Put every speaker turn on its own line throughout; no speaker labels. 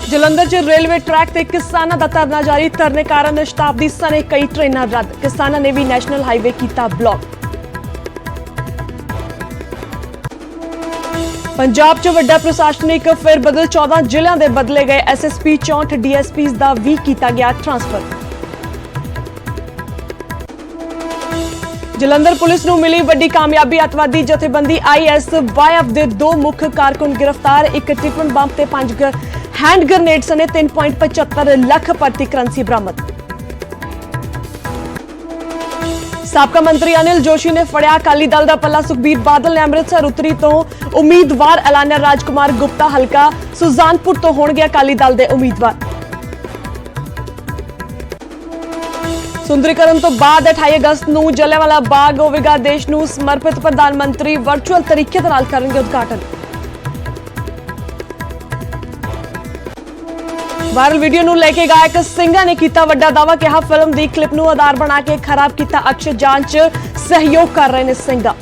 ਜਲੰਧਰ 'ਚ railway track ਤੇ ਕਿਸਾਨਾਂ ਦਾ ਧਰਨਾ ਜਾਰੀ। ਧਰਨੇ ਕਾਰਨ ਸ਼ਤਾਬਦੀ ਸਣੇ ਕਈ ਟ੍ਰੇਨਾਂ ਰੱਦ। ਕਿਸਾਨਾਂ ਨੇ ਵੀ ਨੈਸ਼ਨਲ ਹਾਈਵੇ ਕੀਤਾ ਬਲੌਕ। ਪੰਜਾਬ 'ਚ ਵੱਡਾ ਪ੍ਰਸ਼ਾਸਨਿਕ ਫਿਰ ਬਦਲ। 14 ਜ਼ਿਲ੍ਹਿਆਂ ਦੇ ਬਦਲੇ ਗਏ ਐਸਐਸਪੀ। 64 ਡੀਐਸਪੀਜ਼ ਦਾ ਵੀ ਕੀਤਾ ਗਿਆ ਟ੍ਰਾਂਸਫਰ। ਜਲੰਧਰ ਪੁਲਿਸ ਨੂੰ ਮਿਲੀ ਵੱਡੀ ਕਾਮਯਾਬੀ। ਅੱਤਵਾਦੀ ਜਥੇਬੰਦੀ ISYF ਦੇ 2 ਮੁੱਖ ਕਾਰਕੁਨ ਗ੍ਰਿਫਤਾਰ। ਇੱਕ ਟਿਫਨ ਬੰਬ ਤੇ 5 हैंड ग्रेनेड सने 3.75 लाख प्रति करंसी बरामद। साबका मंत्री अनिल जोशी ने फड़िया अकाली दल दा पल्ला। सुखबीर बादल ने अमृतसर उत्तरी तो उम्मीदवार ऐलानिया। राजकुमार गुप्ता हलका सुजानपुर तो होणगे अकाली दल दे उम्मीदवार। सुंदरीकरण तो बाद 28 अगस्त नूं जलियांवाला बाग होवेगा देश नूं समर्पित। प्रधानमंत्री वर्चुअल तरीके दे नाल करनगे उद्घाटन। वायरल वीडियो ਨੂੰ ਲੈ ਕੇ ਗਾਇਕ ਸਿੰਘਾ ਨੇ ਕੀਤਾ ਵੱਡਾ ਦਾਅਵਾ। ਕਿਹਾ ਫਿਲਮ ਦੀ ਕਲਿੱਪ ਨੂੰ ਆਧਾਰ ਬਣਾ ਕੇ ਖਰਾਬ ਕੀਤਾ। ਅਕਸ਼ੇ ਜਾਂਚ ਸਹਿਯੋਗ ਕਰ ਰਹੇ ਨੇ ਸਿੰਘਾ।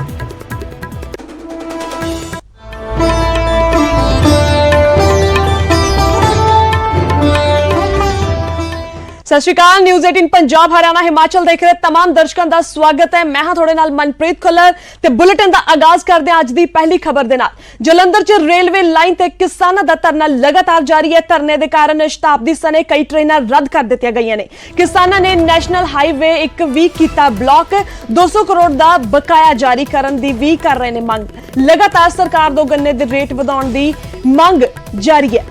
सत श्री अकाल। न्यूज़ 18 पंजाब हरियाणा हिमाचल देख रहे तमाम दर्शकों का स्वागत है। मैं हाँ थोड़े नाल मनप्रीत खुल्लर ते बुलेटिन का आगाज करते हैं अज दी पहली खबर दे नाल। जलंधर च रेलवे लाइन ते किसानां दा धरना लगातार जारी है। धरने दे कारण शताब्दी सने कई ट्रेनां रद्द कर दित्तियां गईयां ने। किसानां ने नैशनल हाईवे 1 भी कीता ब्लॉक। 200 करोड़ दा बकाया जारी करन दी भी कर रहे ने मंग। लगातार सरकार दो गन्ने दे रेट वधाउण दी मंग जारी है।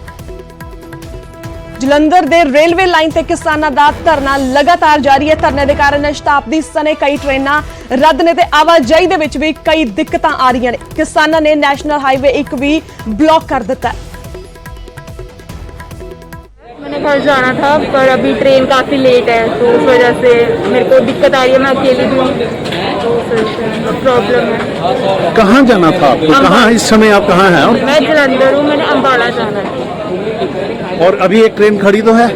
जलंधर दे रेलवे लाइन ते किसानां दा धरना लगातार जारी है। धरने दे कारण शताब्दी सने कई ट्रेनां रद्द ने ते आवाजाही दे विच भी कई दिक्कतां आ रही ने। किसानां ने नैशनल हाईवे 1 भी ब्लॉक कर दिता है।
मैंने घर जाना था पर अभी ट्रेन काफ़ी लेट है तो उस वजह से मेरे को दिक्कत आ रही है। मैं अकेली भी हूँ तो फिर प्रॉब्लम है।
कहाँ जाना था आपको? कहाँ इस समय आप कहाँ हैं?
मैं जलंधर हूँ। मैंने अम्बाला जाना है
और अभी एक ट्रेन खड़ी तो है?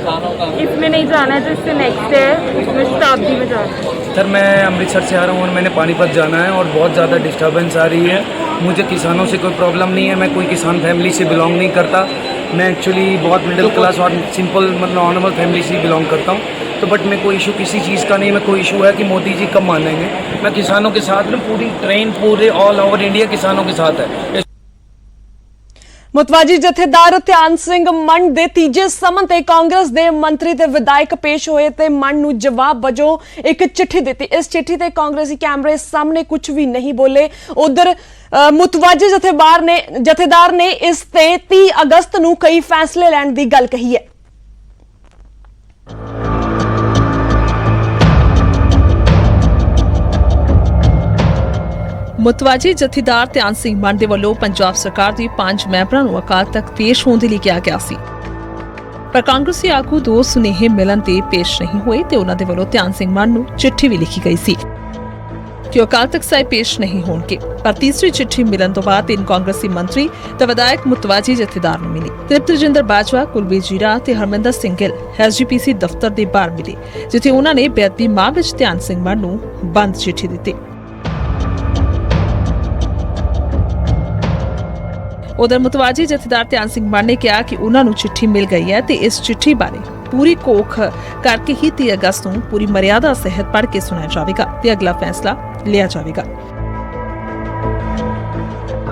इसमें नहीं जाना है जो इससे नेक्स्ट है उसमें शताब्दी में जाना है।
सर मैं अमृतसर से आ रहा हूँ और मैंने पानीपत जाना है और बहुत ज़्यादा डिस्टर्बेंस आ रही है। मुझे किसानों से कोई प्रॉब्लम नहीं है। मैं कोई किसान फैमिली से बिलोंग नहीं करता। मैं एक्चुअली बहुत मिडिल क्लास और सिंपल मतलब नॉर्मल फैमिली से बिलोंग करता हूँ। तो बट मैं कोई इशू किसी चीज़ का नहीं। मैं कोई इशू है कि मोदी जी कब मानेंगे। मैं किसानों के साथ में पूरी ट्रेन पूरे ऑल ओवर इंडिया किसानों के साथ है।
मुतवाजी जथेदार ध्यान सिंह मंड दे तीजे समन ते कांग्रेस दे मंत्री ते विधायक पेश होए ते मंड नूं जवाब वजों एक चिट्ठी दी। इस चिट्ठी ते कांग्रेसी कैमरे सामने कुछ भी नहीं बोले। उधर मुतवाजी जथेदार ने इस ते 30 अगस्त नूं कई फैसले लैण दी गल कही है।
मुतवाजी जथेदार ध्यान सिंह मंड दे वल्लों पंजाब सरकार दी 5 मैंबरां नूं अकाल तख्त पेश होण दे लई किहा गया सी पर कांग्रेसी आगू 2 सुनेहे मिलन ते पेश नहीं होए ते उन्हां दे वल्लों ध्यान सिंह मंड नूं चिट्ठी भी लिखी गई सी कि अकाल तख्त साहिब पेश नहीं होणगे। पर तीसरी चिट्ठी मिलन तो बाद 3 कांग्रेसी मंत्री ते विधायक मुतवाजी जथेदार नूं मिली। तृप्त रजिंदर बाजवा, कुलबीर जीरा ते हरमिंदर सिंह गिल SGPC दफ्तर दे बाहर मिले जिथे उन्हां ने बेअदबी माह विच ध्यान सिंह मंड नूं बंद चिट्ठी दित्ती। उधर मुतवाजी जथेदार ध्यान सिंह मंड ने कहा कि उन्हां नूं चिट्ठी मिल गई है ते इस चिट्ठी बारे पूरी कोख करके ही 30 अगस्त नूं पूरी मर्यादा सहित पढ़ के सुनाया जाएगा ते अगला फैसला लिया जाएगा।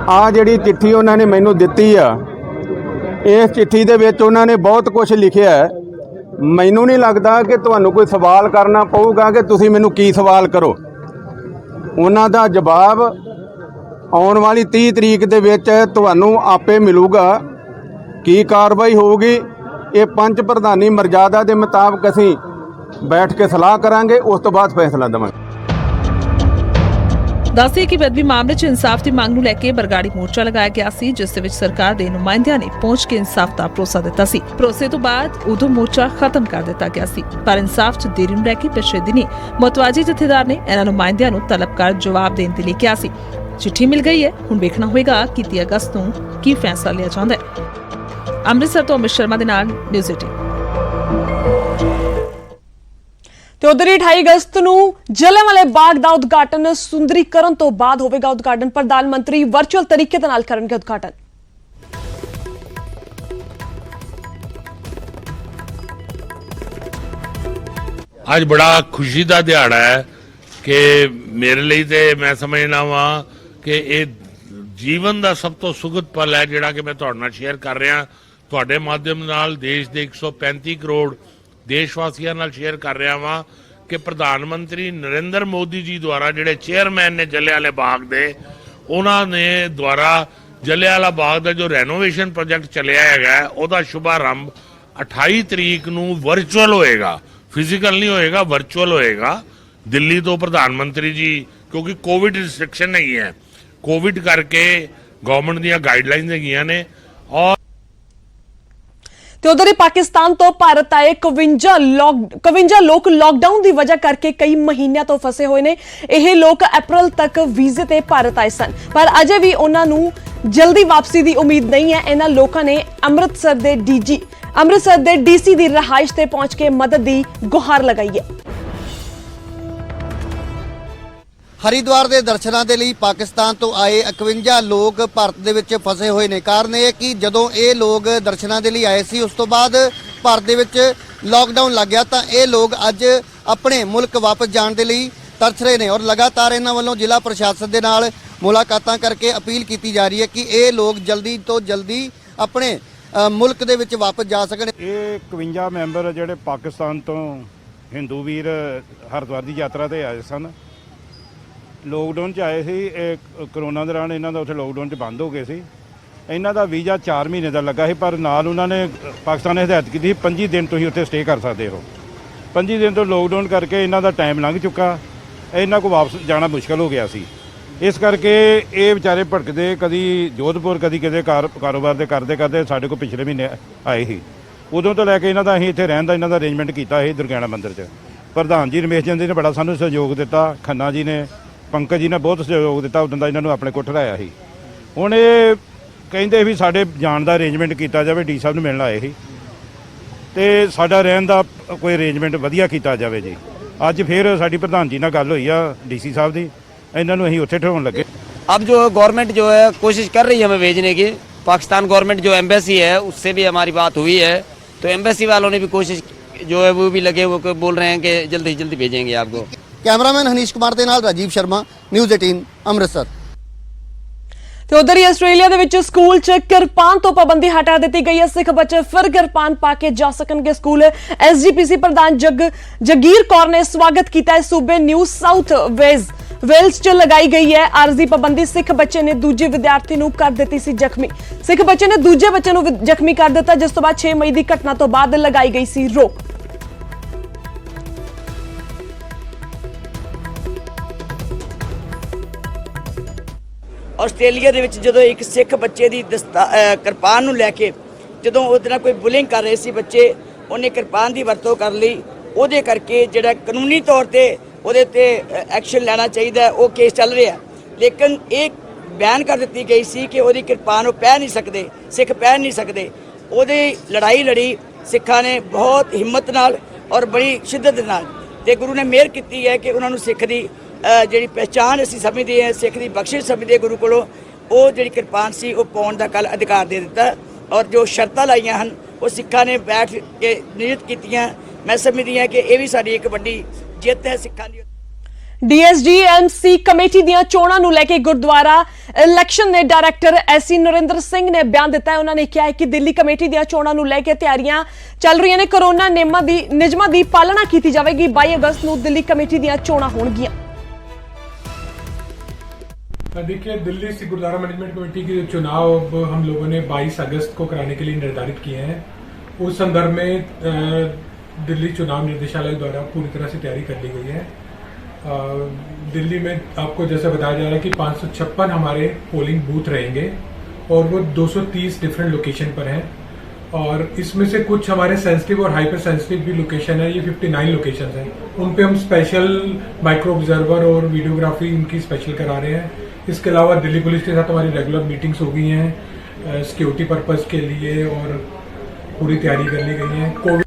आ जिहड़ी चिट्ठी उन्हां ने मैनूं दित्ती आ इस चिट्ठी दे विच उन्हां ने बहुत कुछ लिखिआ है। मैनूं नहीं लगदा कि तुहानूं कोई सवाल करना पऊगा कि तुसीं मैनूं की सवाल करो। उन्हां दा जवाब आउण वाली 30 तरीक दे विच तुहानूं आपे मिलूगा। की कार्रवाई होगी ये पंच प्रधानी मर्यादा के मुताबिक असीं बैठ के सलाह करांगे उस तो बाद फैसला देवांगे।
दस्सिए कि बेअदबी मामले च इंसाफ की मांग नूं लैके बरगाड़ी मोर्चा लगाया गया सी जिस दे विच सरकार के नुमाइंदियां ने पहुंच के इंसाफ का भरोसा दिता सी। भरोसे तो बाद उदों मोर्चा खत्म कर दिता गया सी पर इंसाफ च देरी नूं लैके पिछले दिनी मुतवाजी जथेदार ने इन्हां नुमाइंदियां नूं तलब कर जवाब देण दे लई कहा सी। चिट्ठी मिल गई है, हुण वेखना होएगा कि 30 अगस्त नूं की फैसला लिया जांदा है। अमृतसर तो अमित शर्मा दे नाल न्यूज़ 18।
तो उधर 28 अगस्त नूं जलियांवाले बाग दा उद्घाटन सुंदरीकरण तो बाद होवेगा। उद्घाटन प्रधानमंत्री वर्चुअल तरीके दे नाल करनगे उद्घाटन।
ਅੱਜ ਬੜਾ ਖੁਸ਼ੀ ਦਾ ਦਿਹਾੜਾ ਹੈ ਕਿ ਮੇਰੇ ਲਈ ਤੇ ਮੈਂ ਸਮਝਣਾ ਵਾਂ ਕਿ ਇਹ ਜੀਵਨ ਦਾ ਸਭ ਤੋਂ ਸੁਖਦ ਪਲ ਹੈ ਜਿਹੜਾ ਕਿ ਮੈਂ ਤੁਹਾਡੇ ਨਾਲ ਸ਼ੇਅਰ ਕਰ ਰਿਹਾ, ਤੁਹਾਡੇ ਮਾਧਿਅਮ ਨਾਲ ਦੇਸ਼ ਦੇ 135 ਕਰੋੜ ਦੇਸ਼ ਵਾਸੀਆਂ ਨਾਲ ਸ਼ੇਅਰ ਕਰ ਰਿਹਾ ਵਾਂ ਕਿ ਪ੍ਰਧਾਨ ਮੰਤਰੀ ਨਰਿੰਦਰ ਮੋਦੀ ਜੀ ਦੁਆਰਾ ਜਿਹੜੇ ਚੇਅਰਮੈਨ ਨੇ ਜਲਿਆਂਵਾਲੇ ਬਾਗ ਦੇ, ਉਹਨਾਂ ਨੇ ਦੁਆਰਾ ਜਲਿਆਂਵਾਲਾ ਬਾਗ ਦਾ ਜੋ ਰੈਨੋਵੇਸ਼ਨ ਪ੍ਰੋਜੈਕਟ ਚੱਲਿਆ ਹੈਗਾ ਉਹਦਾ ਸ਼ੁਭਾਰੰਭ 28 ਤਰੀਕ ਨੂੰ ਵਰਚੁਅਲ ਹੋਏਗਾ, ਫਿਜ਼ੀਕਲ ਨਹੀਂ ਹੋਏਗਾ, ਵਰਚੁਅਲ ਹੋਏਗਾ। ਦਿੱਲੀ ਤੋਂ ਪ੍ਰਧਾਨ ਮੰਤਰੀ ਜੀ, ਕਿਉਂਕਿ ਕੋਵਿਡ ਰਿਸਟ੍ਰਿਕਸ਼ਨ ਨਹੀਂ ਹੈ, ਕੋਵਿਡ ਕਰਕੇ ਗਵਰਨਮੈਂਟ ਦੀਆਂ ਗਾਈਡਲਾਈਨਸ ਹੈਗੀਆਂ ਨੇ। ਔਰ
ਤੇ ਉਧਰ ਹੀ ਪਾਕਿਸਤਾਨ ਤੋਂ ਭਾਰਤ ਆਏ 51 ਲੋਕ ਲਾਕਡਾਊਨ ਦੀ ਵਜ੍ਹਾ ਕਰਕੇ ਕਈ ਮਹੀਨਿਆਂ ਤੋਂ ਫਸੇ ਹੋਏ ਨੇ। ਇਹ ਲੋਕ ਅਪ੍ਰੈਲ ਤੱਕ ਵੀਜ਼ੇ ਤੇ ਭਾਰਤ ਆਏ ਸਨ, ਪਰ ਅਜੇ ਵੀ ਉਹਨਾਂ ਨੂੰ ਜਲਦੀ ਵਾਪਸੀ ਦੀ ਉਮੀਦ ਨਹੀਂ ਹੈ। ਇਹਨਾਂ ਲੋਕਾਂ ਨੇ ਅੰਮ੍ਰਿਤਸਰ ਦੇ ਡੀਸੀ ਦੀ ਰਿਹਾਇਸ਼ ਤੇ ਪਹੁੰਚ ਕੇ ਮਦਦ ਦੀ ਗੁਹਾਰ ਲਗਾਈ ਹੈ।
ਹਰਿਦੁਆਰ ਦੇ ਦਰਸ਼ਨਾਂ ਦੇ ਲਈ ਪਾਕਿਸਤਾਨ ਤੋਂ ਆਏ 51 ਲੋਕ ਭਾਰਤ ਦੇ ਵਿੱਚ ਫਸੇ ਹੋਏ ਨੇ। ਕਾਰਨ ਇਹ ਕਿ ਜਦੋਂ ਇਹ ਲੋਕ ਦਰਸ਼ਨਾਂ ਦੇ ਲਈ ਆਏ ਸੀ, ਉਸ ਤੋਂ ਬਾਅਦ ਭਾਰਤ ਦੇ ਵਿੱਚ ਲਾਕਡਾਊਨ ਲੱਗ ਗਿਆ, ਤਾਂ ਇਹ ਲੋਕ ਅੱਜ ਆਪਣੇ ਮੁਲਕ ਵਾਪਸ ਜਾਣ ਦੇ ਲਈ ਤਰਸ ਰਹੇ ਨੇ। ਔਰ ਲਗਾਤਾਰ ਇਹਨਾਂ ਵੱਲੋਂ ਜ਼ਿਲ੍ਹਾ ਪ੍ਰਸ਼ਾਸਨ ਦੇ ਨਾਲ ਮੁਲਾਕਾਤਾਂ ਕਰਕੇ ਅਪੀਲ ਕੀਤੀ ਜਾ ਰਹੀ ਹੈ ਕਿ ਇਹ ਲੋਕ ਜਲਦੀ ਤੋਂ ਜਲਦੀ ਆਪਣੇ ਮੁਲਕ ਦੇ ਵਿੱਚ ਵਾਪਸ ਜਾ ਸਕਣ।
ਇਹ 51 ਮੈਂਬਰ ਜਿਹੜੇ ਪਾਕਿਸਤਾਨ ਤੋਂ ਹਿੰਦੂ ਵੀਰ ਹਰਿਦੁਆਰ ਦੀ ਯਾਤਰਾ ਤੇ ਆਏ ਸਨ, ਲੋਕਡਾਊਨ 'ਚ ਆਏ ਸੀ। ਇਹ ਕਰੋਨਾ ਦੌਰਾਨ ਇਹਨਾਂ ਦਾ ਉੱਥੇ ਲੋਕਡਾਊਨ 'ਚ ਬੰਦ ਹੋ ਗਏ ਸੀ। ਇਹਨਾਂ ਦਾ ਵੀਜ਼ਾ 4 ਮਹੀਨੇ ਦਾ ਲੱਗਾ ਸੀ, ਪਰ ਨਾਲ ਉਹਨਾਂ ਨੇ ਪਾਕਿਸਤਾਨ ਨੇ ਹਦਾਇਤ ਕੀਤੀ 25 ਦਿਨ ਤੁਸੀਂ ਉੱਥੇ ਸਟੇ ਕਰ ਸਕਦੇ ਹੋ। 25 ਦਿਨ ਤੋਂ ਲੋਕਡਾਊਨ ਕਰਕੇ ਇਹਨਾਂ ਦਾ ਟਾਈਮ ਲੰਘ ਚੁੱਕਾ, ਇਹਨਾਂ ਕੋਲ ਵਾਪਸ ਜਾਣਾ ਮੁਸ਼ਕਲ ਹੋ ਗਿਆ ਸੀ। ਇਸ ਕਰਕੇ ਇਹ ਵਿਚਾਰੇ ਭਟਕਦੇ, ਕਦੀ ਜੋਧਪੁਰ ਕਦੀ ਕਿਤੇ ਕਾਰੋਬਾਰ ਦੇ ਕਰਦੇ ਸਾਡੇ ਕੋਲ ਪਿਛਲੇ ਮਹੀਨੇ ਆਏ ਸੀ। ਉਦੋਂ ਤੋਂ ਲੈ ਕੇ ਇਹਨਾਂ ਦਾ ਅਸੀਂ ਇੱਥੇ ਰਹਿਣ ਦਾ ਇਹਨਾਂ ਦਾ ਅਰੇਂਜਮੈਂਟ ਕੀਤਾ ਸੀ ਦੁਰਗਿਆਣਾ ਮੰਦਿਰ 'ਚ। ਪ੍ਰਧਾਨ ਜੀ ਰਮੇਸ਼ ਚੰਦ ਜੀ ਨੇ ਬੜਾ ਸਾਨੂੰ ਸਹਿਯੋਗ ਦਿੱਤਾ, ਖੰਨਾ ਜੀ ਨੇ, ਪੰਕਜ ਜੀ ਨੇ ਬਹੁਤ ਸਹਿਯੋਗ ਦਿੱਤਾ। ਉਦੋਂ ਦਾ ਇਹਨਾਂ ਨੂੰ ਆਪਣੇ ਕੋਲ ਠਹਿਰਾਇਆ ਸੀ। ਹੁਣ ਇਹ ਕਹਿੰਦੇ ਵੀ ਸਾਡੇ ਜਾਣ ਦਾ ਅਰੇਂਜਮੈਂਟ ਕੀਤਾ ਜਾਵੇ, ਡੀ ਸਾਹਿਬ ਨੂੰ ਮਿਲਣ ਆਏ ਸੀ, ਤੇ ਸਾਡਾ ਰਹਿਣ ਦਾ ਕੋਈ ਅਰੇਂਜਮੈਂਟ ਵਧੀਆ ਕੀਤਾ ਜਾਵੇ ਜੀ। ਅੱਜ ਫਿਰ ਸਾਡੀ ਪ੍ਰਧਾਨ ਜੀ ਨਾਲ ਗੱਲ ਹੋਈ ਆ ਡੀਸੀ ਸਾਹਿਬ ਦੀ, ਇਹਨਾਂ ਨੂੰ ਅਸੀਂ ਉੱਥੇ ਠਹਿਰਾਉਣ ਲੱਗੇ।
अब जो गवर्नमेंट जो है कोशिश कर रही है हमें भेजने की, पाकिस्तान गवर्नमेंट जो एम्बेसी है उससे भी हमारी बात हुई है, तो एम्बेसी वालों ने भी कोशिश जो है वो भी लगे वो बोल रहे हैं कि जल्दी से जल्दी भेजेंगे आपको।
ਕੈਮਰਾਮੈਨ ਹਨੀਸ਼ ਕੁਮਾਰ ਦੇ ਨਾਲ ਰਾਜੀਵ ਸ਼ਰਮਾ, ਨਿਊਜ਼ 18 ਅੰਮ੍ਰਿਤਸਰ।
ਤੇ ਉਧਰ ਹੀ ਆਸਟ੍ਰੇਲੀਆ ਦੇ ਵਿੱਚ ਸਕੂਲ 'ਚ ਕਿਰਪਾਨ ਤੋਂ ਪਾਬੰਦੀ ਹਟਾ ਦਿੱਤੀ ਗਈ ਹੈ। ਸਿੱਖ ਬੱਚੇ ਫਿਰ ਕਿਰਪਾਨ ਪਾ ਕੇ ਜਾ ਸਕਣਗੇ ਸਕੂਲ। ਐਸਜੀਪੀਸੀ ਪ੍ਰਧਾਨ ਜਗੀਰ ਕੌਰ ਨੇ ਸਵਾਗਤ ਕੀਤਾ ਹੈ। ਸੂਬੇ ਨਿਊ ਸਾਊਥ ਵੇਲਸ 'ਚ ਲਗਾਈ ਗਈ ਹੈ ਆਰਜ਼ੀ ਪਾਬੰਦੀ। ਸਿੱਖ ਬੱਚੇ ਨੇ ਦੂਜੇ ਵਿਦਿਆਰਥੀ ਨੂੰ ਕਰ ਦਿੱਤੀ ਸੀ ਜ਼ਖਮੀ। ਸਿੱਖ ਬੱਚੇ ਨੇ ਦੂਜੇ ਬੱਚੇ ਨੂੰ ਜ਼ਖਮੀ ਕਰ ਦਿੱਤਾ, ਜਿਸ ਤੋਂ ਬਾਅਦ 6 ਮਈ ਦੀ ਘਟਨਾ ਤੋਂ ਬਾਅਦ ਲਗਾਈ ਗਈ ਸੀ ਰੋਕ।
ਆਸਟ੍ਰੇਲੀਆ ਦੇ ਵਿੱਚ ਜਦੋਂ ਇੱਕ ਸਿੱਖ ਬੱਚੇ ਦੀ ਕਿਰਪਾਨ ਨੂੰ ਲੈ ਕੇ ਜਦੋਂ ਉਹਦੇ ਨਾਲ ਕੋਈ ਬੁਲਿੰਗ ਕਰ ਰਹੇ ਸੀ ਬੱਚੇ, ਉਹਨੇ ਕਿਰਪਾਨ ਦੀ ਵਰਤੋਂ ਕਰ ਲਈ। ਉਹਦੇ ਕਰਕੇ ਜਿਹੜਾ ਕਾਨੂੰਨੀ ਤੌਰ ਤੇ ਉਹਦੇ ਤੇ ਐਕਸ਼ਨ ਲੈਣਾ ਚਾਹੀਦਾ, ਉਹ ਕੇਸ ਚੱਲ ਰਿਹਾ। ਲੇਕਿਨ ਇਹ ਬਿਆਨ ਕਰ ਦਿੱਤੀ ਗਈ ਸੀ ਕਿ ਉਹਦੀ ਕਿਰਪਾਨ ਉਹ ਪਹਿਨ ਨਹੀਂ ਸਕਦੇ, ਸਿੱਖ ਪਹਿਨ ਨਹੀਂ ਸਕਦੇ। ਉਹਦੀ ਲੜਾਈ ਲੜੀ ਸਿੱਖਾਂ ਨੇ ਬਹੁਤ ਹਿੰਮਤ ਨਾਲ ਔਰ ਬੜੀ ਸ਼ਿੱਦਤ ਨਾਲ, ਤੇ ਗੁਰੂ ਨੇ ਮਿਹਰ ਕੀਤੀ ਹੈ ਕਿ ਉਹਨਾਂ ਨੂੰ ਸਿੱਖ ਦੀ ਜਿਹੜੀ ਪਹਿਚਾਣ ਅਸੀਂ ਸਮਝਦੇ ਹਾਂ, ਸਿੱਖ ਦੀ ਬਖਸ਼ਿਸ਼ ਸਮਝਦੇ ਗੁਰੂ ਕੋਲੋਂ, ਉਹ ਜਿਹੜੀ ਕਿਰਪਾਨ ਸੀ ਉਹ ਪਾਉਣ ਦਾ ਕੱਲ ਅਧਿਕਾਰ ਦੇ ਦਿੱਤਾ। ਔਰ ਜੋ ਸ਼ਰਤਾਂ ਲਾਈਆਂ ਹਨ ਉਹ ਸਿੱਖਾਂ ਨੇ ਬੈਠ ਕੇ ਨਿਯਤ ਕੀਤੀਆਂ। ਮੈਂ ਸਮਝਦੀ ਹਾਂ ਕਿ ਇਹ ਵੀ ਸਾਡੀ ਇੱਕ ਵੱਡੀ ਜਿੱਤ ਹੈ ਸਿੱਖਾਂ ਦੀ।
ਡੀਐਸਜੀਐਮਸੀ ਕਮੇਟੀ ਦੀਆਂ ਚੋਣਾਂ ਨੂੰ ਲੈ ਕੇ ਗੁਰਦੁਆਰਾ ਇਲੈਕਸ਼ਨ ਦੇ ਡਾਇਰੈਕਟਰ ਐਸਸੀ ਨਰਿੰਦਰ ਸਿੰਘ ਨੇ ਬਿਆਨ ਦਿੱਤਾ ਹੈ। ਉਹਨਾਂ ਨੇ ਕਿਹਾ ਹੈ ਕਿ ਦਿੱਲੀ ਕਮੇਟੀ ਦੀਆਂ ਚੋਣਾਂ ਨੂੰ ਲੈ ਕੇ ਤਿਆਰੀਆਂ ਚੱਲ ਰਹੀਆਂ ਨੇ। ਕੋਰੋਨਾ ਨਿਯਮਾਂ ਦੀ ਪਾਲਣਾ ਕੀਤੀ ਜਾਵੇਗੀ। 22 ਅਗਸਤ ਨੂੰ ਦਿੱਲੀ ਕਮੇਟੀ ਦੀਆਂ ਚੋਣਾਂ ਹੋਣਗੀਆਂ।
देखिए, दिल्ली से गुरुद्वारा मैनेजमेंट कमेटी के चुनाव हम लोगों ने 22 अगस्त को कराने के लिए निर्धारित किए हैं। उस संदर्भ में दिल्ली चुनाव निर्देशालय द्वारा पूरी तरह से तैयारी कर ली गई है। दिल्ली में आपको जैसे बताया जा रहा है कि 556 हमारे पोलिंग बूथ रहेंगे और वो 230 डिफरेंट लोकेशन पर हैं, और इसमें से कुछ हमारे सेंसिटिव और हाइपर सेंसिटिव भी लोकेशन है। ये 59 लोकेशन हैं, उन पे हम स्पेशल माइक्रो ऑब्जर्वर और वीडियोग्राफी उनकी स्पेशल करा रहे हैं। इसके अलावा दिल्ली पुलिस के साथ हमारी रेगुलर मीटिंग्स हो गई हैं सिक्योरिटी पर्पस के लिए, और पूरी तैयारी कर ली गई है। कोविड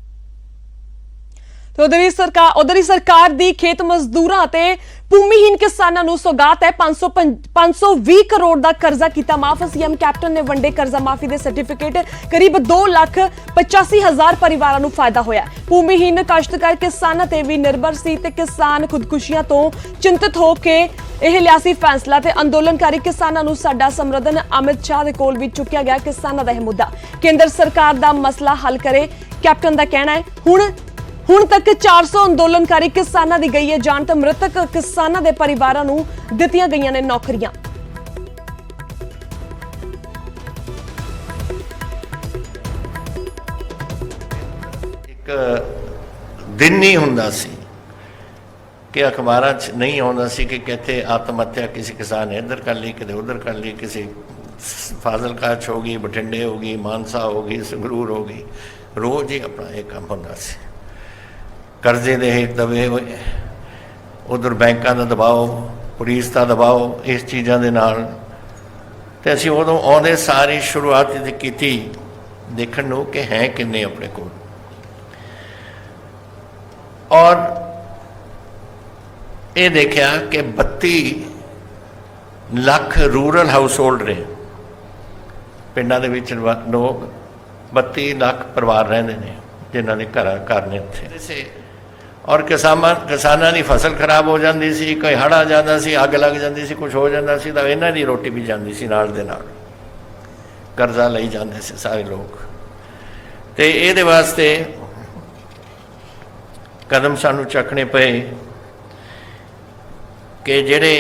तो उधर ही सरकार दी खेत मजदूरां ते भूमिहीन किसानां नूं सौगात है 520 करोड़ दा कर्जा कीता माफ। सीएम कैप्टन ने वंडे कर्जा माफी दे सर्टिफिकेट। करीब 2,85,000 परिवारां नूं फायदा होया। भूमिहीन काश्तकार किसानां ते भी निर्भर सी ते किसान खुदकुशियां तो चिंतित हो के यह लिया सी फैसला ते अंदोलनकारी किसानां नूं साडा समर्थन। अमित शाह दे कोल भी चुक्या गया किसानां दा यह मुद्दा। केंद्र सरकार दा मसला हल करे कैप्टन दा कहना है। हुण तक 400 अंदोलनकारी किसानां दी गई है जान ते मृतक किसानां दे परिवारां नूं दित्तियां गईयां ने नौकरियां।
एक दिन नहीं हुंदा सी कि अखबारां 'ਚ नहीं आउंदा सी कि किथे आत्म हत्या किसी किसान ने इधर कर ली, किते उधर कर ली, किसी फाजिलका 'ਚ होगी, बठिंडे होगी, मानसा होगी, संगरूर होगी। रोज़ ही अपना ये काम हुंदा सी। कर्जे दे हेठ दबे होए, उधर बैंकां दा दबाओ, पुलिस दा दबाओ, इस चीज़ां दे नाल ते असीं उदों आउंदे सारी शुरुआत कीती देखण नूं कि है किन्ने अपने कोल। और ये देखा कि 32 लाख रूरल हाउस होल्ड ने पिंडां दे विच लोग 32 लाख परिवार रहिंदे ने जिन्हां दे घर ने उत्थे। और किसानां दी फसल खराब हो जाती सी, कोई हड़ आ जाता सी, अग लग जाती सी, कुछ हो जाता सी तो इन्हां दी रोटी भी जाती सी नाल दे नाल। कर्जा लई जाते सी सारे लोग। तो ये वास्ते कदम सानू चकने पे कि जेड़े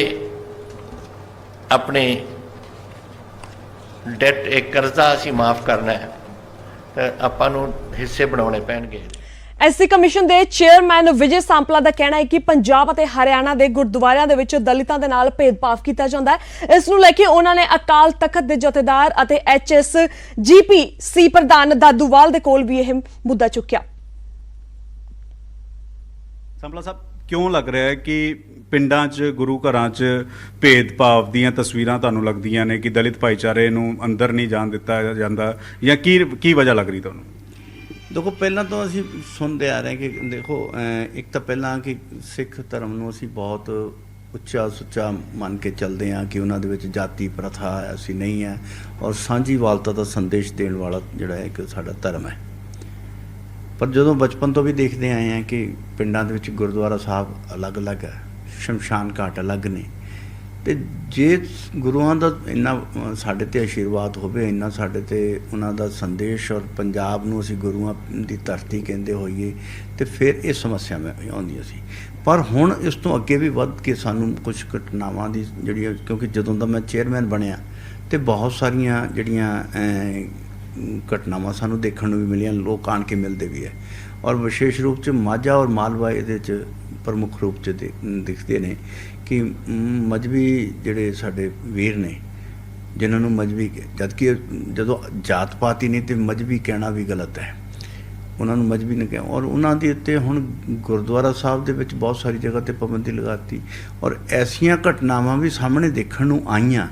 अपने डेट एक कर्जा असीं माफ़ करना है तो आपां नूं हिस्से बनाने पैणगे।
एससी कमीशन ਦੇ ਚੇਅਰਮੈਨ ਵਿਜੇ ਸਾਂਪਲਾ ਦਾ ਕਹਿਣਾ ਹੈ ਕਿ ਪੰਜਾਬ ਅਤੇ ਹਰਿਆਣਾ ਦੇ ਗੁਰਦੁਆਰਿਆਂ ਦੇ ਵਿੱਚ ਦਲਿਤਾਂ ਦੇ ਨਾਲ ਭੇਦਭਾਵ ਕੀਤਾ ਜਾਂਦਾ ਹੈ। ਇਸ ਨੂੰ ਲੈ ਕੇ ਉਹਨਾਂ ਨੇ ਅਕਾਲ ਤਖਤ ਦੇ ਜਥੇਦਾਰ ਅਤੇ HSGPC ਪ੍ਰਧਾਨ ਦਾਦੂਵਾਲ ਦੇ ਕੋਲ ਵੀ ਇਹ ਮੁੱਦਾ ਚੁੱਕਿਆ।
ਸਾਂਪਲਾ ਸਾਹਿਬ ਕਿਉਂ ਲੱਗ ਰਿਹਾ ਹੈ ਕਿ ਪਿੰਡਾਂ 'ਚ ਗੁਰੂ ਘਰਾਂ 'ਚ ਭੇਦਭਾਵ ਦੀਆਂ ਤਸਵੀਰਾਂ ਤੁਹਾਨੂੰ ਲੱਗਦੀਆਂ ਨੇ ਕਿ ਦਲਿਤ ਭਾਈਚਾਰੇ ਨੂੰ ਅੰਦਰ ਨਹੀਂ ਜਾਣ ਦਿੱਤਾ ਜਾਂਦਾ ਜਾਂ ਕੀ ਵਜ੍ਹਾ ਲੱਗ ਰਹੀ ਤੁਹਾਨੂੰ?
देखो पहला तो असी सुनते आ रहे हैं कि देखो एक तो पहला कि सिख धर्म नूं असी बहुत ਉੱਚਾ ਸੁੱਚਾ ਮੰਨ ਕੇ ਚੱਲਦੇ ਹਾਂ ਕਿ ਉਹਨਾਂ ਦੇ ਵਿੱਚ ਜਾਤੀ ਪ੍ਰਥਾ ਅਸੀਂ ਨਹੀਂ ਹੈ ਔਰ ਸਾਂਝੀਵਾਲਤਾ ਦਾ ਸੰਦੇਸ਼ ਦੇਣ ਵਾਲਾ ਜਿਹੜਾ ਹੈ ਇੱਕ ਸਾਡਾ ਧਰਮ ਹੈ। ਪਰ ਜਦੋਂ ਬਚਪਨ ਤੋਂ ਵੀ ਦੇਖਦੇ ਆਏ ਹਾਂ ਕਿ ਪਿੰਡਾਂ ਦੇ ਵਿੱਚ ਗੁਰਦੁਆਰਾ ਸਾਹਿਬ ਅਲੱਗ-ਅਲੱਗ ਹੈ, ਸ਼ਮਸ਼ਾਨ ਘਾਟ ਅਲੱਗ ਨੇ, ਤੇ ਜੇ ਗੁਰੂਆਂ ਦਾ ਇੰਨਾ ਸਾਡੇ ਤੇ ਆਸ਼ੀਰਵਾਦ ਹੋਵੇ, ਇੰਨਾ ਸਾਡੇ ਤੇ ਉਹਨਾਂ ਦਾ ਸੰਦੇਸ਼ ਔਰ ਪੰਜਾਬ ਨੂੰ ਅਸੀਂ ਗੁਰੂਆਂ ਦੀ ਧਰਤੀ ਕਹਿੰਦੇ ਹੋਈਏ ਤੇ ਫਿਰ ਇਹ ਸਮੱਸਿਆਵਾਂ ਆਉਂਦੀਆਂ ਸੀ। ਪਰ ਹੁਣ ਇਸ ਤੋਂ ਅੱਗੇ ਵੀ ਵੱਧ ਕੇ ਸਾਨੂੰ ਕੁਝ ਘਟਨਾਵਾਂ ਦੀ ਜਿਹੜੀਆਂ, ਕਿਉਂਕਿ ਜਦੋਂ ਦਾ ਮੈਂ ਚੇਅਰਮੈਨ ਬਣਿਆ ਤੇ ਬਹੁਤ ਸਾਰੀਆਂ ਜਿਹੜੀਆਂ ਘਟਨਾਵਾਂ ਸਾਨੂੰ ਦੇਖਣ ਨੂੰ ਵੀ ਮਿਲੀਆਂ, ਲੋਕ ਆਣ ਕੇ ਮਿਲਦੇ ਵੀ ਹੈ ਔਰ ਵਿਸ਼ੇਸ਼ ਰੂਪ 'ਚ ਮਾਝਾ ਔਰ ਮਾਲਵਾ ਇਹਦੇ 'ਚ ਪ੍ਰਮੁੱਖ ਰੂਪ 'ਚ ਦਿਖਦੇ ਨੇ ਕਿ ਮਜ਼੍ਹਬੀ ਜਿਹੜੇ ਸਾਡੇ ਵੀਰ ਨੇ ਜਿਨ੍ਹਾਂ ਨੂੰ ਮਜ਼੍ਹਬੀ, ਜਦਕਿ ਜਦੋਂ ਜਾਤ ਪਾਤ ਹੀ ਨਹੀਂ ਤੇ ਮਜ਼੍ਹਬੀ ਕਹਿਣਾ ਵੀ ਗਲਤ ਹੈ, ਉਹਨਾਂ ਨੂੰ ਮਜ਼੍ਹਬੀ ਨੇ ਕਿਹਾ ਔਰ ਉਹਨਾਂ ਦੇ ਉੱਤੇ ਹੁਣ ਗੁਰਦੁਆਰਾ ਸਾਹਿਬ ਦੇ ਵਿੱਚ ਬਹੁਤ ਸਾਰੀ ਜਗ੍ਹਾ 'ਤੇ ਪਾਬੰਦੀ ਲਗਾਤੀ ਔਰ ਐਸੀਆਂ ਘਟਨਾਵਾਂ ਵੀ ਸਾਹਮਣੇ ਦੇਖਣ ਨੂੰ ਆਈਆਂ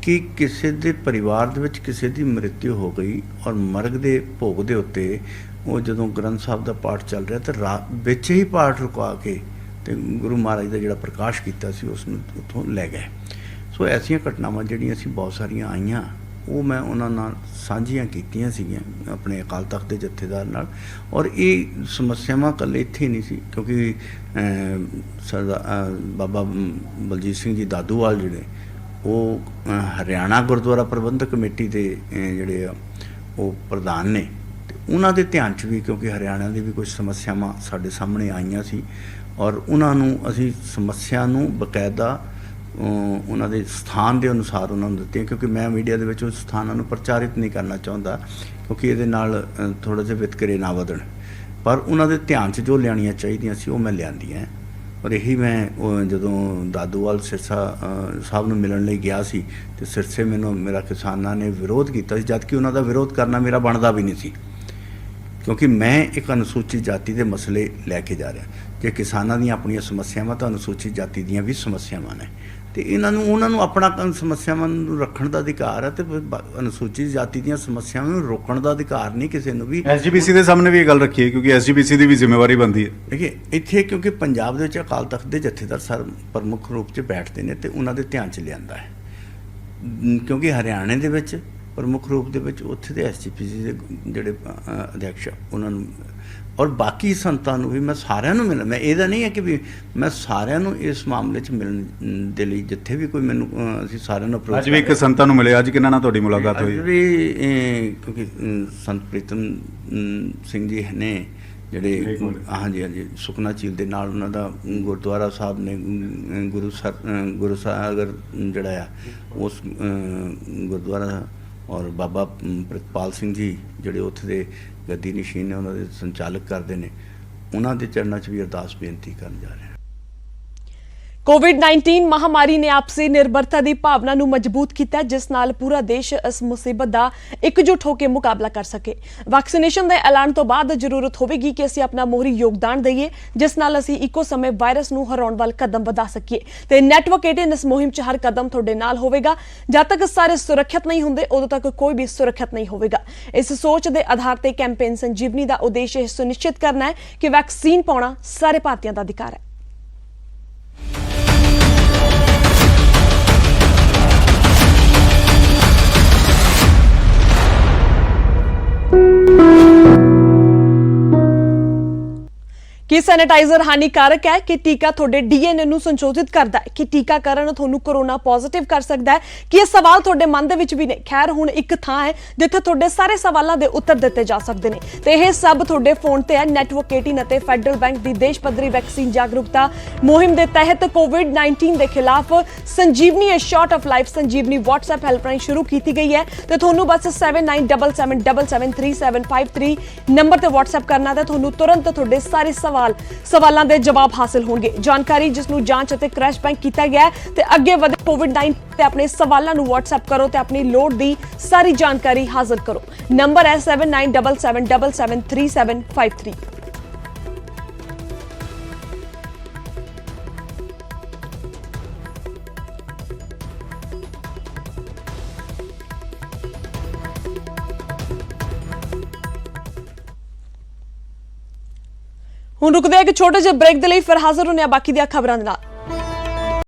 ਕਿ ਕਿਸੇ ਦੇ ਪਰਿਵਾਰ ਦੇ ਵਿੱਚ ਕਿਸੇ ਦੀ ਮ੍ਰਿਤੂ ਹੋ ਗਈ ਔਰ ਮਰਗ ਦੇ ਭੋਗ ਦੇ ਉੱਤੇ ਉਹ ਜਦੋਂ ਗ੍ਰੰਥ ਸਾਹਿਬ ਦਾ ਪਾਠ ਚੱਲ ਰਿਹਾ ਤਾਂ ਰਾਤ ਵਿੱਚ ਹੀ ਪਾਠ ਰੁਕਵਾ ਕੇ ਤੇ ਗੁਰੂ ਮਹਾਰਾਜ ਦਾ ਜਿਹੜਾ ਪ੍ਰਕਾਸ਼ ਕੀਤਾ ਸੀ ਉਸ ਨੂੰ ਉੱਥੋਂ ਲੈ ਗਏ। ਸੋ ਐਸੀਆਂ ਘਟਨਾਵਾਂ ਜਿਹੜੀਆਂ ਅਸੀਂ ਬਹੁਤ ਸਾਰੀਆਂ ਆਈਆਂ ਉਹ ਮੈਂ ਉਹਨਾਂ ਨਾਲ ਸਾਂਝੀਆਂ ਕੀਤੀਆਂ ਸੀਗੀਆਂ ਆਪਣੇ ਅਕਾਲ ਤਖਤ ਦੇ ਜਥੇਦਾਰ ਨਾਲ ਔਰ ਇਹ ਸਮੱਸਿਆਵਾਂ ਇਕੱਲੇ ਇੱਥੇ ਹੀ ਨਹੀਂ ਸੀ ਕਿਉਂਕਿ ਬਾਬਾ ਬਲਜੀਤ ਸਿੰਘ ਜੀ ਦਾਦੂਵਾਲ ਜਿਹੜੇ ਉਹ ਹਰਿਆਣਾ ਗੁਰਦੁਆਰਾ ਪ੍ਰਬੰਧਕ ਕਮੇਟੀ ਦੇ ਜਿਹੜੇ ਆ ਉਹ ਪ੍ਰਧਾਨ ਨੇ ਤੇ ਉਹਨਾਂ ਦੇ ਧਿਆਨ 'ਚ ਵੀ ਕਿਉਂਕਿ ਹਰਿਆਣਾ ਦੀ ਵੀ ਕੁਝ ਸਮੱਸਿਆਵਾਂ ਸਾਡੇ ਸਾਹਮਣੇ ਆਈਆਂ ਸੀ ਔਰ ਉਹਨਾਂ ਨੂੰ ਅਸੀਂ ਸਮੱਸਿਆ ਨੂੰ ਬਕਾਇਦਾ ਉਹਨਾਂ ਦੇ ਸਥਾਨ ਦੇ ਅਨੁਸਾਰ ਉਹਨਾਂ ਨੂੰ ਦਿੱਤੇ ਕਿਉਂਕਿ ਮੈਂ ਮੀਡੀਆ ਦੇ ਵਿੱਚ ਉਸ ਸਥਾਨਾਂ ਨੂੰ ਪ੍ਰਚਾਰਿਤ ਨਹੀਂ ਕਰਨਾ ਚਾਹੁੰਦਾ ਕਿਉਂਕਿ ਇਹਦੇ ਨਾਲ ਥੋੜ੍ਹਾ ਜਿਹਾ ਵਿਤਕਰੇ ਨਾ ਵਧਣ, ਪਰ ਉਹਨਾਂ ਦੇ ਧਿਆਨ 'ਚ ਜੋ ਲਿਆਉਣੀਆਂ ਚਾਹੀਦੀਆਂ ਸੀ ਉਹ ਮੈਂ ਲਿਆਂਦੀਆਂ ਔਰ ਇਹੀ ਮੈਂ ਜਦੋਂ ਦਾਦੂਵਾਲ ਸਿਰਸਾ ਸਾਹਿਬ ਨੂੰ ਮਿਲਣ ਲਈ ਗਿਆ ਸੀ ਤੇ ਸਿਰਸੇ ਮੈਨੂੰ ਮੇਰਾ ਕਿਸਾਨਾਂ ਨੇ ਵਿਰੋਧ ਕੀਤਾ ਸੀ ਜਦਕਿ ਉਹਨਾਂ ਦਾ ਵਿਰੋਧ ਕਰਨਾ ਮੇਰਾ ਬਣਦਾ ਵੀ ਨਹੀਂ ਸੀ ਕਿਉਂਕਿ ਮੈਂ ਇੱਕ ਅਨੁਸੂਚਿਤ ਜਾਤੀ ਦੇ ਮਸਲੇ ਲੈ ਕੇ ਜਾ ਰਿਹਾ। ਜੇ ਕਿਸਾਨਾਂ ਦੀਆਂ ਆਪਣੀਆਂ ਸਮੱਸਿਆਵਾਂ ਤਾਂ ਅਨੁਸੂਚਿਤ ਜਾਤੀ ਦੀਆਂ ਵੀ ਸਮੱਸਿਆਵਾਂ ਨੇ ਤੇ ਉਹਨਾਂ ਨੂੰ ਆਪਣਾ ਸਮੱਸਿਆਵਾਂ ਨੂੰ ਰੱਖਣ ਦਾ ਅਧਿਕਾਰ ਹੈ ਤੇ ਅਨੁਸੂਚਿਤ ਜਾਤੀ ਦੀਆਂ ਸਮੱਸਿਆਵਾਂ ਨੂੰ ਰੋਕਣ ਦਾ ਅਧਿਕਾਰ ਨਹੀਂ ਕਿਸੇ ਨੂੰ ਵੀ।
ਐਸਜੀਪੀਸੀ ਦੇ ਸਾਹਮਣੇ ਵੀ ਇਹ ਗੱਲ ਰੱਖੀ ਹੈ ਕਿਉਂਕਿ ਐਸਜੀਪੀਸੀ ਦੀ ਵੀ ਜ਼ਿੰਮੇਵਾਰੀ ਬਣਦੀ ਹੈ।
ਦੇਖिए ਇੱਥੇ ਕਿਉਂਕਿ ਪੰਜਾਬ ਦੇ ਵਿੱਚ ਅਕਾਲ ਤਖਤ ਦੇ ਜਥੇਦਾਰ ਸਰ ਪ੍ਰਮੁੱਖ ਰੂਪ 'ਚ ਬੈਠਦੇ ਨੇ ਤੇ ਉਹਨਾਂ ਦੇ ਧਿਆਨ 'ਚ ਲਿਆਂਦਾ ਹੈ, ਕਿਉਂਕਿ ਹਰਿਆਣੇ ਦੇ ਵਿੱਚ ਪ੍ਰਮੁੱਖ ਰੂਪ ਦੇ ਵਿੱਚ ਉੱਥੇ ਦੇ ਐਸਜੀਪੀਸੀ ਦੇ ਜਿਹੜੇ ਅਧਿਕਸ਼ ਉਹਨਾਂ ਨੂੰ ਔਰ ਬਾਕੀ ਸੰਤਾਂ ਨੂੰ ਵੀ ਮੈਂ ਸਾਰਿਆਂ ਨੂੰ ਮਿਲਣਾ, ਮੈਂ ਇਹਦਾ ਨਹੀਂ ਹੈ ਕਿ ਵੀ ਮੈਂ ਸਾਰਿਆਂ ਨੂੰ ਇਸ ਮਾਮਲੇ 'ਚ ਮਿਲਣ ਦੇ ਲਈ ਜਿੱਥੇ ਵੀ ਕੋਈ ਮੈਨੂੰ ਅਸੀਂ ਸਾਰਿਆਂ ਨੂੰ
ਅੱਜ ਵੀ ਇੱਕ ਸੰਤਾਂ ਨੂੰ ਮਿਲੇ, ਅੱਜ ਕਿਹਨਾਂ ਨਾਲ ਤੁਹਾਡੀ ਮੁਲਾਕਾਤ ਹੋਈ?
ਕਿਉਂਕਿ ਸੰਤ ਪ੍ਰੀਤਮ ਸਿੰਘ ਜੀ ਨੇ ਜਿਹੜੇ ਹਾਂਜੀ ਸੁਖਨਾ ਝੀਲ ਦੇ ਨਾਲ ਉਹਨਾਂ ਦਾ ਗੁਰਦੁਆਰਾ ਸਾਹਿਬ ਨੇ ਗੁਰੂ ਸਾਗਰ ਜਿਹੜਾ ਆ ਉਸ ਗੁਰਦੁਆਰਾ ਔਰ ਬਾਬਾ ਪ੍ਰਿਤਪਾਲ ਸਿੰਘ ਜੀ ਜਿਹੜੇ ਉੱਥੇ ਦੇ ਗੱਦੀ ਨਸ਼ੀਨ ਨੇ ਉਹਨਾਂ ਦੇ ਸੰਚਾਲਕ ਕਰਦੇ ਨੇ, ਉਹਨਾਂ ਦੇ ਚਰਨਾਂ 'ਚ ਵੀ ਅਰਦਾਸ ਬੇਨਤੀ ਕਰਨ ਜਾ ਰਹੇ ਹਾਂ।
ਕੋਵਿਡ-19 ਮਹਾਮਾਰੀ ਨੇ ਆਪਸੀ ਨਿਰਭਰਤਾ ਦੀ ਭਾਵਨਾ ਨੂੰ ਮਜ਼ਬੂਤ ਕੀਤਾ, ਜਿਸ ਨਾਲ ਪੂਰਾ ਦੇਸ਼ ਇਸ ਮੁਸੀਬਤ ਦਾ ਇਕਜੁੱਟ ਹੋ ਕੇ ਮੁਕਾਬਲਾ ਕਰ ਸਕੇ। ਵੈਕਸੀਨੇਸ਼ਨ ਦੇ ਐਲਾਨ ਤੋਂ ਬਾਅਦ ਜ਼ਰੂਰਤ ਹੋਵੇਗੀ ਕਿ ਅਸੀਂ ਆਪਣਾ ਮੋਹਰੀ ਯੋਗਦਾਨ ਦਈਏ, ਜਿਸ ਨਾਲ ਅਸੀਂ ਇੱਕੋ ਸਮੇਂ ਵਾਇਰਸ ਨੂੰ ਹਰਾਉਣ ਵੱਲ ਕਦਮ ਵਧਾ ਸਕੀਏ। ਤੇ ਨੈਟਵਰਕ 18 ਇਸ ਮੁਹਿੰਮ 'ਚ ਹਰ ਕਦਮ ਤੁਹਾਡੇ ਨਾਲ ਹੋਵੇਗਾ। ਜਦ ਤੱਕ ਸਾਰੇ ਸੁਰੱਖਿਅਤ ਨਹੀਂ ਹੁੰਦੇ, ਉਦੋਂ ਤੱਕ ਕੋਈ ਵੀ ਸੁਰੱਖਿਅਤ ਨਹੀਂ ਹੋਵੇਗਾ। ਇਸ ਸੋਚ ਦੇ ਆਧਾਰ ਤੇ ਕੈਂਪੇਨ ਸੰਜੀਵਨੀ ਦਾ ਉਦੇਸ਼ ਇਹ ਸੁਨਿਸ਼ਚਿਤ ਕਰਨਾ ਹੈ ਕਿ ਵੈਕਸੀਨ ਪਾਉਣਾ ਸਾਰੇ ਭਾਰਤੀਆਂ ਦਾ ਅਧਿਕਾਰ ਹੈ। ਕਿ ਸੈਨੀਟਾਈਜ਼ਰ ਹਾਨੀਕਾਰਕ ਹੈ, ਕਿ ਟੀਕਾ ਤੁਹਾਡੇ ਡੀਐਨਏ ਨੂੰ ਸੰਸ਼ੋਧਿਤ ਕਰਦਾ ਹੈ, ਕਿ ਟੀਕਾਕਰਨ ਤੁਹਾਨੂੰ ਕੋਰੋਨਾ ਪੋਜ਼ਿਟਿਵ ਕਰ ਸਕਦਾ ਹੈ, ਕਿ ਇਹ ਸਵਾਲ ਤੁਹਾਡੇ ਮਨ ਦੇ ਵਿੱਚ ਵੀ ਨੇ। ਖੈਰ ਹੁਣ ਇੱਕ ਥਾਂ ਹੈ ਜਿੱਥੇ ਤੁਹਾਡੇ ਸਾਰੇ ਸਵਾਲਾਂ ਦੇ ਉੱਤਰ ਦਿੱਤੇ ਜਾ ਸਕਦੇ ਨੇ ਤੇ ਇਹ ਸਭ ਤੁਹਾਡੇ ਫੋਨ ਤੇ ਹੈ। ਨੈਟਵਰਕ 18 ਅਤੇ ਫੈਡਰਲ ਬੈਂਕ ਦੀ ਦੇਸ਼ ਪੱਧਰੀ ਵੈਕਸੀਨ ਜਾਗਰੂਕਤਾ ਮੁਹਿੰਮ ਦੇ ਤਹਿਤ ਕੋਵਿਡ-19 ਦੇ ਖਿਲਾਫ Sanjeevani a shot of life Sanjeevani WhatsApp helpline ਸ਼ੁਰੂ ਕੀਤੀ ਗਈ ਹੈ ਤੇ ਤੁਹਾਨੂੰ ਬਸ 7977773753 ਨੰਬਰ ਤੇ WhatsApp ਕਰਨਾ ਤੇ ਤੁਹਾਨੂੰ ਤੁਰੰਤ ਤੁਹਾਡੇ ਸਾਰੇ ਸਵਾਲਾਂ ਦੇ ਜਵਾਬ ਹਾਸਲ ਹੋਣਗੇ। ਜਾਣਕਾਰੀ ਜਿਸ ਨੂੰ ਜਾਂਚ ਅਤੇ ਕ੍ਰੈਸ਼ ਬੈਂਕ ਕੀਤਾ ਗਿਆ ਹੈ ਤੇ ਅੱਗੇ ਵਧੇ ਕੋਵਿਡ-19 ਤੇ ਆਪਣੇ ਸਵਾਲਾਂ ਨੂੰ WhatsApp ਕਰੋ ਤੇ ਆਪਣੀ ਲੋੜ ਦੀ ਸਾਰੀ ਜਾਣਕਾਰੀ ਹਾਸਲ ਕਰੋ। ਨੰਬਰ ਹੈ 7977773753। ਹੁਣ ਰੁਕਦੇ ਹਾਂ ਇੱਕ ਛੋਟੇ ਜਿਹੇ ਬ੍ਰੇਕ ਦੇ ਲਈ, ਫਿਰ ਹਾਜ਼ਰ ਹੁੰਦੇ ਹਾਂ ਬਾਕੀ ਦੀਆਂ ਖਬਰਾਂ ਦੇ ਨਾਲ।